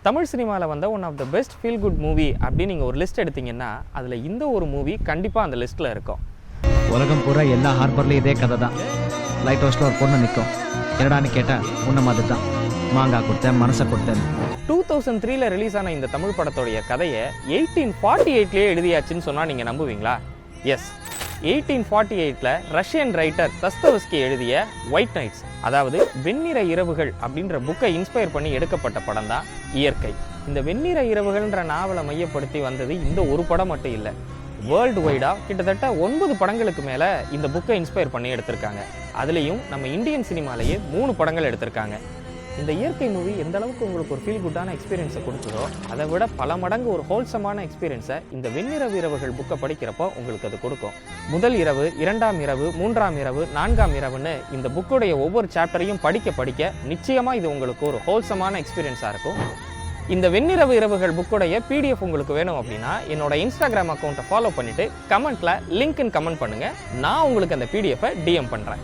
தமிழ் சினிமாவில் வந்த one of the best feel good movie அப்படின்னு நீங்கள் ஒரு லிஸ்ட் எடுத்தீங்கன்னா அதில் இந்த ஒரு மூவி கண்டிப்பாக அந்த லிஸ்ட்டில் இருக்கும். உலகம் பூரா எல்லா ஹார்பர்லையும் இதே கதை தான். லைட் ஹவுஸில் ஒரு பொண்ணு நிற்கும். என்னடான்னு கேட்டால் முன்ன மாதிரி தான், மாங்காய் கொடுத்தேன் மனசை கொடுத்தேன். 2003 ரிலீஸ் ஆன இந்த தமிழ் படத்தோடைய கதையை 1848 எழுதியாச்சுன்னு சொன்னால் நீங்கள் நம்புவீங்களா? எஸ், 1848 ரஷ்யன் ரைட்டர் தஸ்தவஸ்கி எழுதிய ஒயிட் நைட்ஸ், அதாவது வெண்ணிற இரவுகள் அப்படின்ற புக்கை இன்ஸ்பயர் பண்ணி எடுக்கப்பட்ட படம் தான் இயற்கை. இந்த வெண்ணிற இரவுகள்ன்ற நாவலை மையப்படுத்தி வந்தது இந்த ஒரு படம் மட்டும் இல்லை, வேர்ல்டு வைடாக கிட்டத்தட்ட 9 படங்களுக்கு மேலே இந்த புக்கை இன்ஸ்பயர் பண்ணி எடுத்திருக்காங்க. அதுலேயும் நம்ம இந்தியன் சினிமாலேயே 3 படங்கள் எடுத்திருக்காங்க. இந்த இயற்கை மூவி எந்த அளவுக்கு உங்களுக்கு ஒரு ஃபீல் குட்டான எக்ஸ்பீரியன்ஸை கொடுத்ததோ அதை விட பல மடங்கு ஒரு ஹோல்சமான எக்ஸ்பீரியன்ஸை இந்த வெண்ணிரவு இரவுகள் புக்கை படிக்கிறப்போ உங்களுக்கு அது கொடுக்கும். முதல் இரவு, 2ஆம் இரவு, 3ஆம் இரவு, 4ஆம் இரவுன்னு இந்த புக்குடைய ஒவ்வொரு சாப்டரையும் படிக்க படிக்க நிச்சயமாக இது உங்களுக்கு ஒரு ஹோல்சமான எக்ஸ்பீரியன்ஸாக இருக்கும். இந்த வெண்ணிரவு இரவுகள் புக்குடைய பிடிஎஃப் உங்களுக்கு வேணும் அப்படின்னா என்னோட இன்ஸ்டாகிராம் அக்கௌண்ட்டை ஃபாலோ பண்ணிவிட்டு கமெண்ட்டில் லிங்க்னு கமெண்ட் பண்ணுங்கள். நான் உங்களுக்கு அந்த பிடிஎஃபை டிஎம் பண்ணுறேன்.